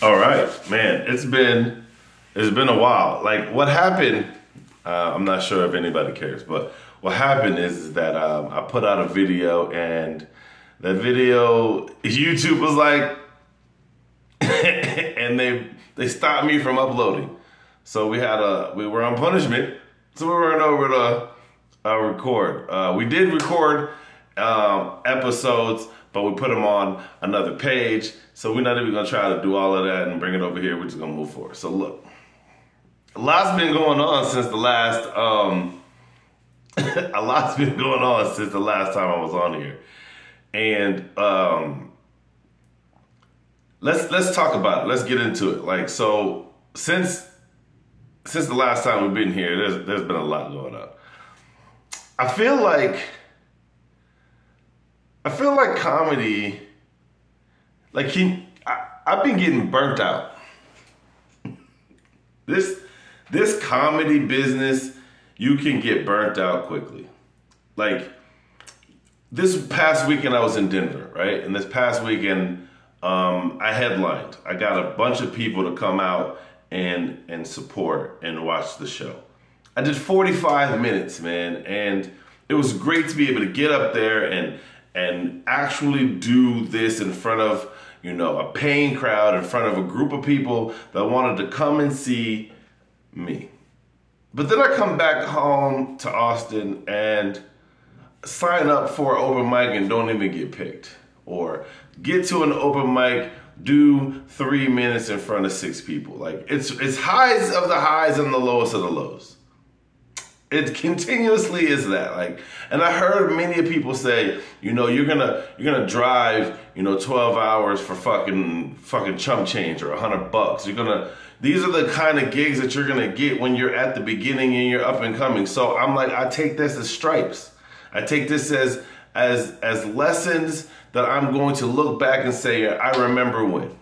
All right, man. It's been a while. Like what happened? I'm not sure if anybody cares, but what happened is that I put out a video, and that video YouTube was like, and they stopped me from uploading. So we were on punishment, so we weren't over to record. We did record episodes, but we put them on another page. So we're not even gonna try to do all of that and bring it over here. We're just gonna move forward. So look, a lot's been going on since the last a lot's been going on since the last time I was on here, and let's talk about it. Let's get into it. Like, so since the last time we've been here, there's been a lot going on. I feel like comedy, like I've been getting burnt out. This comedy business, you can get burnt out quickly. Like this past weekend I was in Denver, right? And this past weekend I headlined. I got a bunch of people to come out and support and watch the show. I did 45 minutes, man, and it was great to be able to get up there and actually do this in front of, you know, a paying crowd, in front of a group of people that wanted to come and see me. But then I come back home to Austin and sign up for an open mic and don't even get picked. Or get to an open mic, do 3 minutes in front of 6 people. Like it's highs of the highs and the lowest of the lows. It continuously is that. Like, and I heard many people say, you know, you're gonna drive, you know, 12 hours for fucking chump change or $100. These are the kind of gigs that you're gonna get when you're at the beginning and you're up and coming. So I'm like, I take this as stripes. I take this as lessons that I'm going to look back and say, I remember when.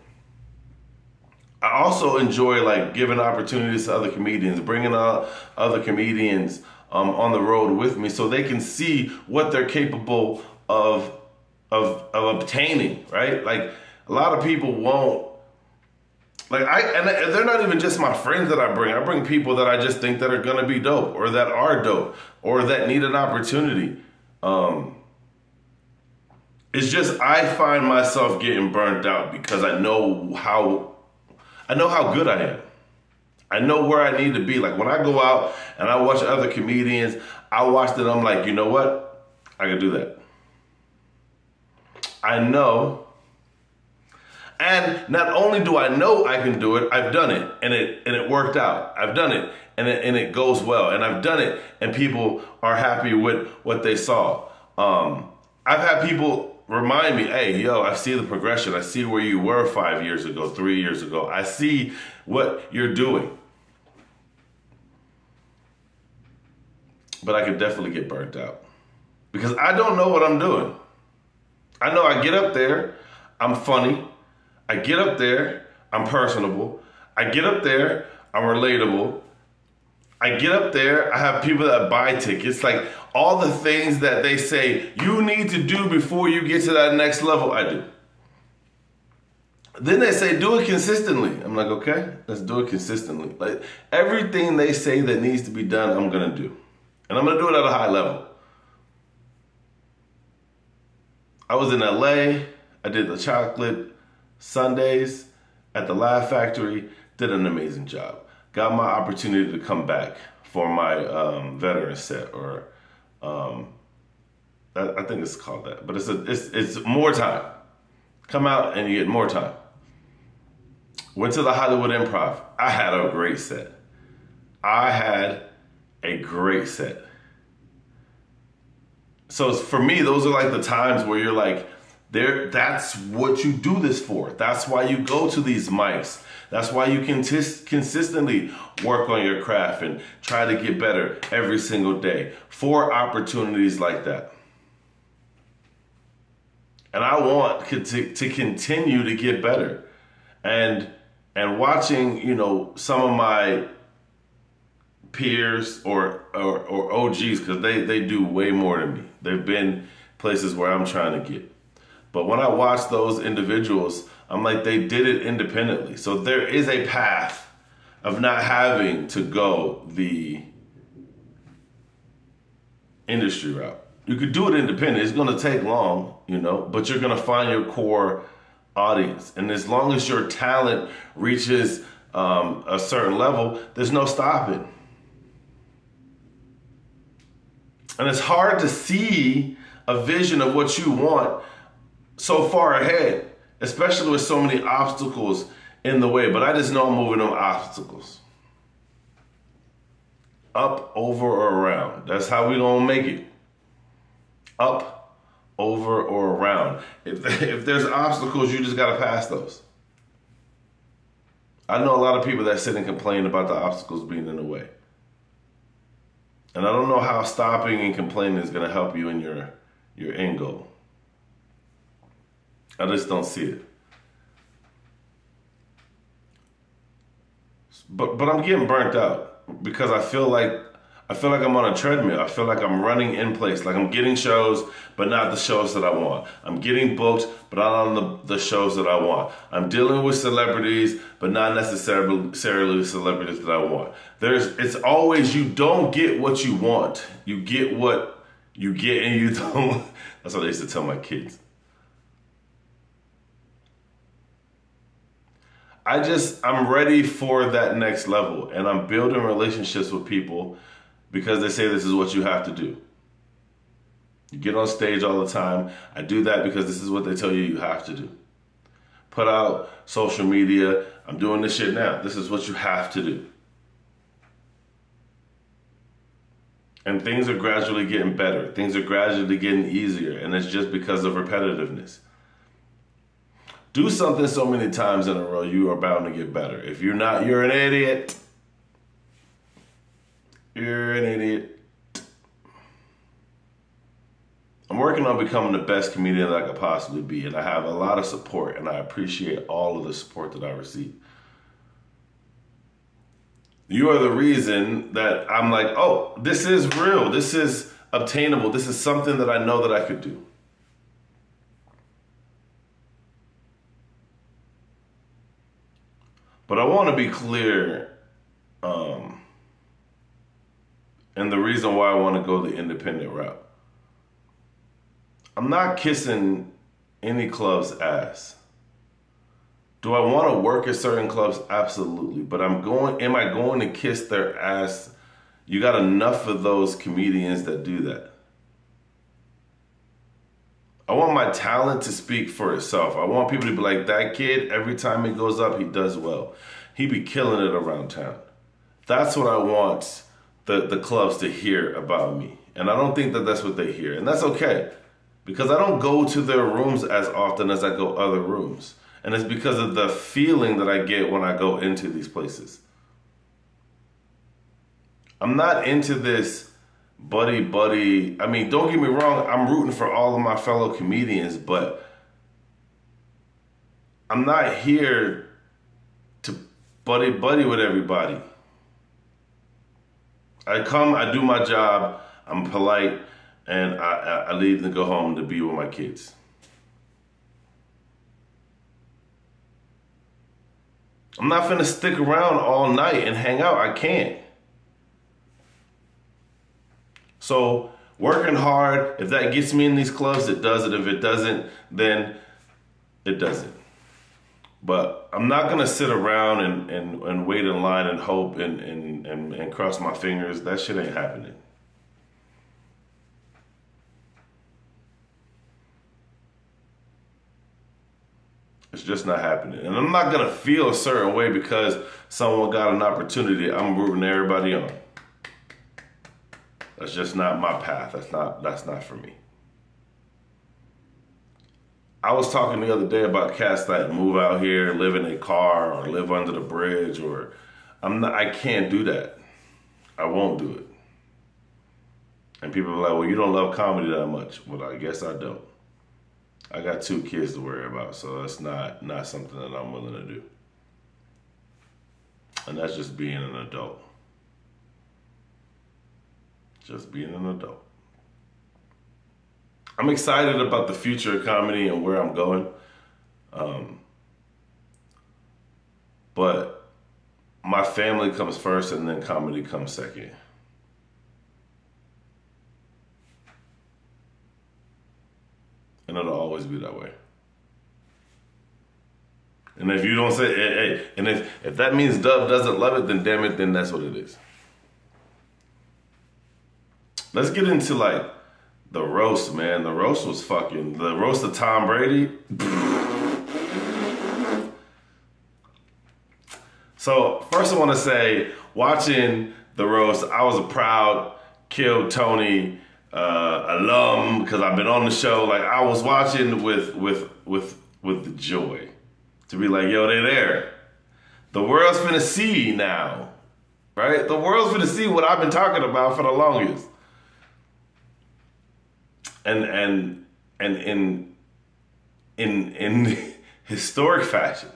I also enjoy like giving opportunities to other comedians, bringing out other comedians on the road with me so they can see what they're capable of obtaining, right? Like a lot of people won't, like and they're not even just my friends that I bring. I bring people that I just think that are gonna be dope or that are dope or that need an opportunity. It's just I find myself getting burnt out because I know how good I am. I know where I need to be. Like when I go out and I watch other comedians, I watch them, I'm like, you know what? I can do that. I know. And not only do I know I can do it, I've done it and it worked out. I've done it and it goes well. And I've done it and people are happy with what they saw. I've had people remind me, hey, yo, I see the progression. I see where you were 5 years ago, 3 years ago. I see what you're doing. But I could definitely get burnt out because I don't know what I'm doing. I know I get up there, I'm funny. I get up there, I'm personable. I get up there, I'm relatable. I get up there, I have people that buy tickets, like all the things that they say you need to do before you get to that next level, I do. Then they say, do it consistently. I'm like, okay, let's do it consistently. Like everything they say that needs to be done, I'm gonna do. And I'm gonna do it at a high level. I was in LA, I did the chocolate Sundays at the Laugh Factory, did an amazing job. Got my opportunity to come back for my veteran set, or I think it's called that, but it's more time. Come out and you get more time. Went to the Hollywood Improv. I had a great set. So for me, those are like the times where you're like, that's what you do this for. That's why you go to these mics. That's why you can consistently work on your craft and try to get better every single day for opportunities like that. And I want to continue to get better. And watching, you know, some of my peers or OGs, because they do way more than me. They've been places where I'm trying to get. But when I watch those individuals I'm like, they did it independently. So there is a path of not having to go the industry route. You could do it independent. It's going to take long, but you're going to find your core audience. And as long as your talent reaches a certain level, there's no stopping. And it's hard to see a vision of what you want so far ahead, especially with so many obstacles in the way. But I just know I'm moving them obstacles. Up, over, or around. That's how we gonna make it. Up, over, or around. If there's obstacles, you just gotta pass those. I know a lot of people that sit and complain about the obstacles being in the way. And I don't know how stopping and complaining is gonna help you in your end goal. I just don't see it. But I'm getting burnt out because I feel like I'm on a treadmill. I feel like I'm running in place. Like I'm getting shows, but not the shows that I want. I'm getting booked, but not on the shows that I want. I'm dealing with celebrities, but not necessarily the celebrities that I want. It's always, you don't get what you want. You get what you get and you don't. That's what I used to tell my kids. I'm ready for that next level, and I'm building relationships with people because they say this is what you have to do. You get on stage all the time. I do that because this is what they tell you have to do. Put out social media. I'm doing this shit now. This is what you have to do. And things are gradually getting better. Things are gradually getting easier, and it's just because of repetitiveness. Do something so many times in a row, you are bound to get better. If you're not, you're an idiot. You're an idiot. I'm working on becoming the best comedian that I could possibly be, and I have a lot of support, and I appreciate all of the support that I receive. You are the reason that I'm like, oh, this is real. This is obtainable. This is something that I know that I could do. But I want to be clear, and the reason why I want to go the independent route. I'm not kissing any club's ass. Do I want to work at certain clubs? Absolutely. But am I going to kiss their ass? You got enough of those comedians that do that. I want my talent to speak for itself. I want people to be like, that kid, every time he goes up, he does well. He be killing it around town. That's what I want the clubs to hear about me. And I don't think that that's what they hear. And that's okay. Because I don't go to their rooms as often as I go other rooms. And it's because of the feeling that I get when I go into these places. I'm not into this buddy. I mean, don't get me wrong, I'm rooting for all of my fellow comedians, but I'm not here to buddy with everybody. I come, I do my job, I'm polite, and I leave and go home to be with my kids. I'm not finna stick around all night and hang out. I can't. So working hard, if that gets me in these clubs, it does it. If it doesn't, then it doesn't. But I'm not gonna sit around and wait in line and hope and cross my fingers. That shit ain't happening. It's just not happening. And I'm not gonna feel a certain way because someone got an opportunity. I'm rooting everybody on. That's just not my path. That's not for me. I was talking the other day about cats that move out here, live in a car, or live under the bridge, or I can't do that. I won't do it. And people are like, well, you don't love comedy that much. Well, I guess I don't. I got 2 kids to worry about, so that's not something that I'm willing to do. And that's just being an adult. Just being an adult. I'm excited about the future of comedy and where I'm going. but my family comes first and then comedy comes second. And it'll always be that way. And if you don't say, hey, and if that means Dub doesn't love it, then damn it, then that's what it is. Let's get into like the roast, man. The roast was fucking, the roast of Tom Brady. So first I want to say, watching the roast, I was a proud Kill Tony alum because I've been on the show. Like I was watching with the joy to be like, yo, they there. The world's finna see now, right? The world's finna see what I've been talking about for the longest. And in historic fashion,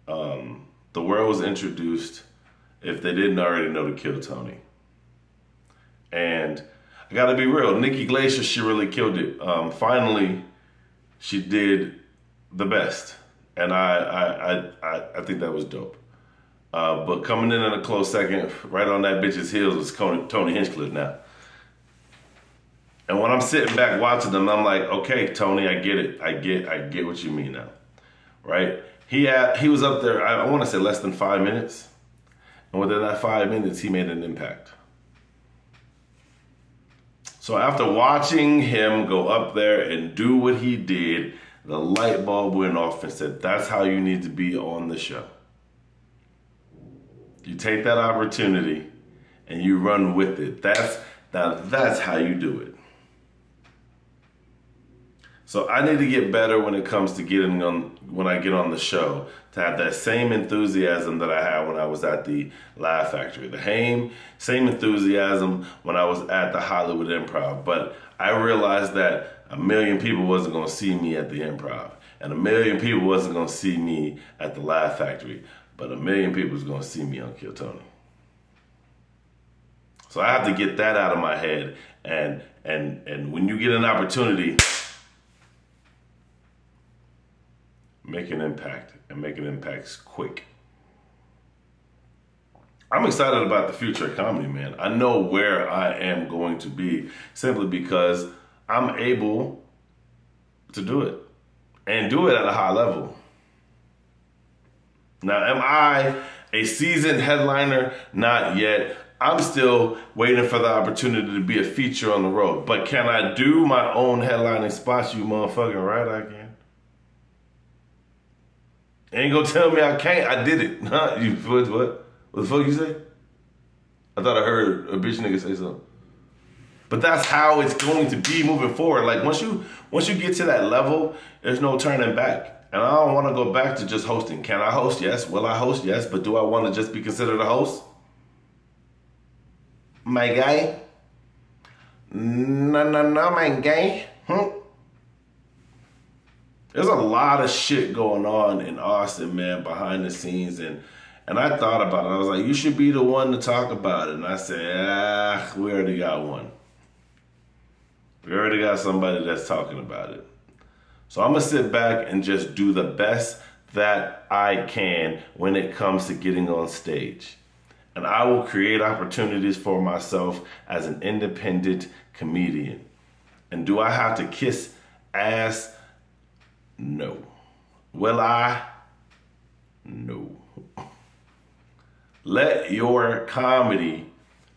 the world was introduced, if they didn't already know, to Kill Tony. And I gotta be real, Nikki Glacier, she really killed it. Finally, she did the best. And I think that was dope. But coming in at a close second, right on that bitch's heels, was Tony Hinchcliffe now. And when I'm sitting back watching them, I'm like, okay, Tony, I get it. I get what you mean now, right? He was up there, I want to say less than 5 minutes. And within that 5 minutes, he made an impact. So after watching him go up there and do what he did, the light bulb went off and said, that's how you need to be on the show. You take that opportunity and you run with it. That's how you do it. So I need to get better when it comes to when I get on the show, to have that same enthusiasm that I had when I was at the Laugh Factory. The same enthusiasm when I was at the Hollywood Improv. But I realized that 1 million people wasn't going to see me at the Improv. And 1 million people wasn't going to see me at the Laugh Factory. But 1 million people was going to see me on Kill Tony. So I have to get that out of my head. And when you get an opportunity, make an impact, and make an impact quick. I'm excited about the future of comedy, man. I know where I am going to be simply because I'm able to do it and do it at a high level. Now, am I a seasoned headliner? Not yet. I'm still waiting for the opportunity to be a feature on the road. But can I do my own headlining spots? You motherfucking right I can. Ain't gonna tell me I can't. I did it. Huh? What? What the fuck you say? I thought I heard a bitch nigga say something. But that's how it's going to be moving forward. Like once you get to that level, there's no turning back. And I don't want to go back to just hosting. Can I host? Yes. Will I host? Yes. But do I want to just be considered a host? My guy? No, my guy. There's a lot of shit going on in Austin, man, behind the scenes. And I thought about it. I was like, you should be the one to talk about it. And I said, we already got one. We already got somebody that's talking about it. So I'm going to sit back and just do the best that I can when it comes to getting on stage. And I will create opportunities for myself as an independent comedian. And do I have to kiss ass? No. Will I? No. Let your comedy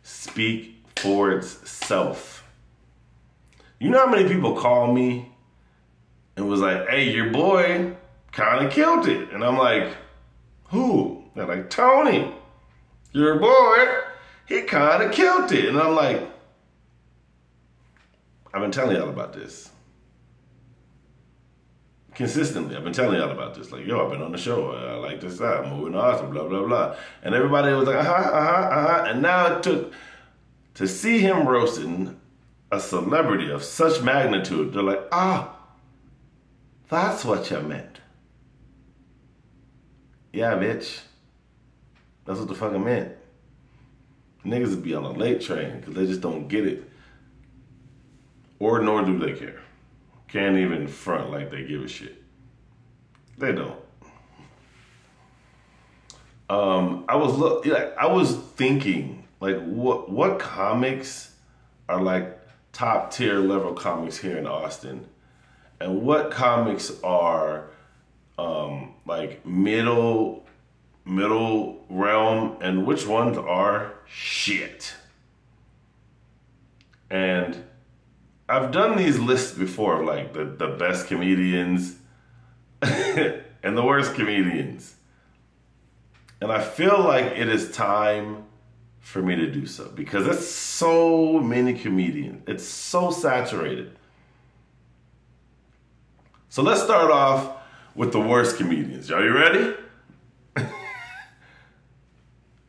speak for itself. You know how many people call me and was like, hey, your boy kind of killed it. And I'm like, who? They're like, Tony, your boy, he kind of killed it. And I'm like, I've been telling y'all about this. Consistently, I've been telling y'all about this. Like, yo, I've been on the show. I like this guy. I'm moving to Austin, blah, blah, blah. And everybody was like, And now it took to see him roasting a celebrity of such magnitude. They're like, that's what you meant. Yeah, bitch. That's what the fuck I meant. Niggas would be on a late train because they just don't get it. Or nor do they care. Can't even front like they give a shit. They don't. I was thinking like what comics are like top tier level comics here in Austin, and what comics are like middle realm, and which ones are shit. And I've done these lists before of like the best comedians and the worst comedians. And I feel like it is time for me to do so because there's so many comedians. It's so saturated. So let's start off with the worst comedians. Y'all, you ready?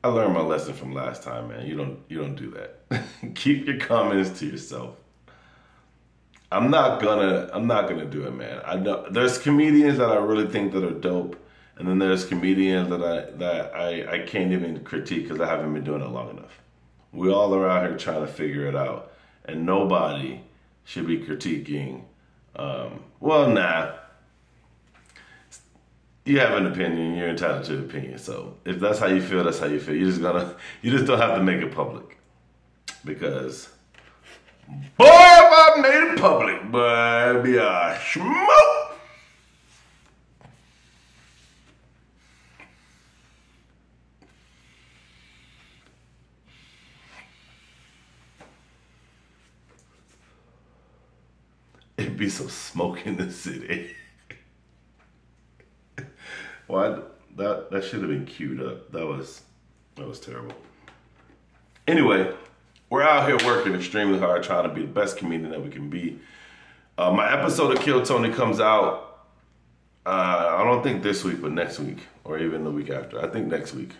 I learned my lesson from last time, man. You don't do that. Keep your comments to yourself. I'm not gonna do it, man. I know there's comedians that I really think that are dope, and then there's comedians that I can't even critique because I haven't been doing it long enough. We all are out here trying to figure it out, and nobody should be critiquing. You have an opinion. You're entitled to an opinion. So if that's how you feel, that's how you feel. You just don't have to make it public, because boy, if I made it public, boy, it'd be a smoke. It'd be some smoke in the city. Why? That should have been queued up. That was terrible. Anyway, we're out here working extremely hard, trying to be the best comedian that we can be. My episode of Kill Tony comes out, I don't think this week, but next week, or even the week after. I think next week.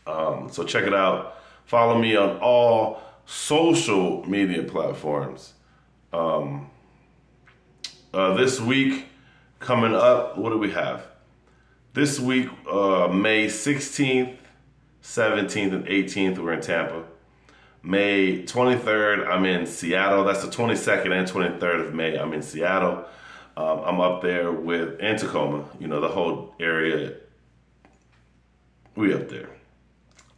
So check it out. Follow me on all social media platforms. This week, coming up, what do we have? This week, May 16th, 17th, and 18th, we're in Tampa. May 23rd, I'm in Seattle. That's the 22nd and 23rd of May, I'm in Seattle. I'm up there in Tacoma, the whole area. We up there.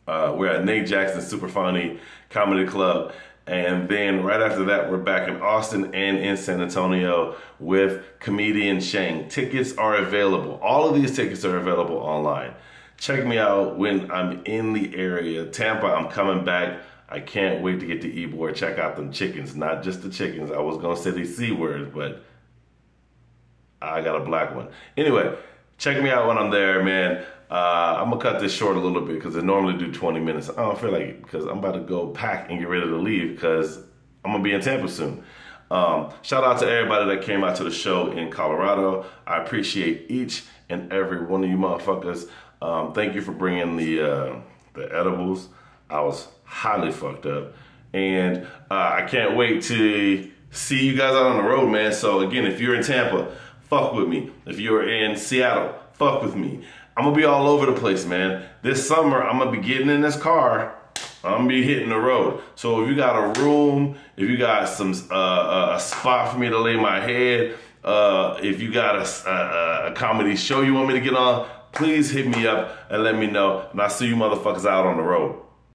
We're at Nate Jackson's Super Funny Comedy Club. And then right after that, we're back in Austin and in San Antonio with comedian Shane. Tickets are available. All of these tickets are available online. Check me out when I'm in the area. Tampa, I'm coming back. I can't wait to get to Ybor. Check out them chickens, not just the chickens. I was going to say these C words, but I got a black one. Anyway, check me out when I'm there, man. I'm going to cut this short a little bit because I normally do 20 minutes. I don't feel like it because I'm about to go pack and get ready to leave because I'm going to be in Tampa soon. Shout out to everybody that came out to the show in Colorado. I appreciate each and every one of you motherfuckers. Thank you for bringing the edibles. I was highly fucked up. And I can't wait to see you guys out on the road, man. So again, if you're in Tampa, fuck with me. If you're in Seattle, fuck with me. I'm gonna be all over the place, man. This summer, I'm gonna be getting in this car. I'm gonna be hitting the road. So if you got a room, if you got some a spot for me to lay my head, if you got a comedy show you want me to get on, please hit me up and let me know. And I'll see you motherfuckers out on the road.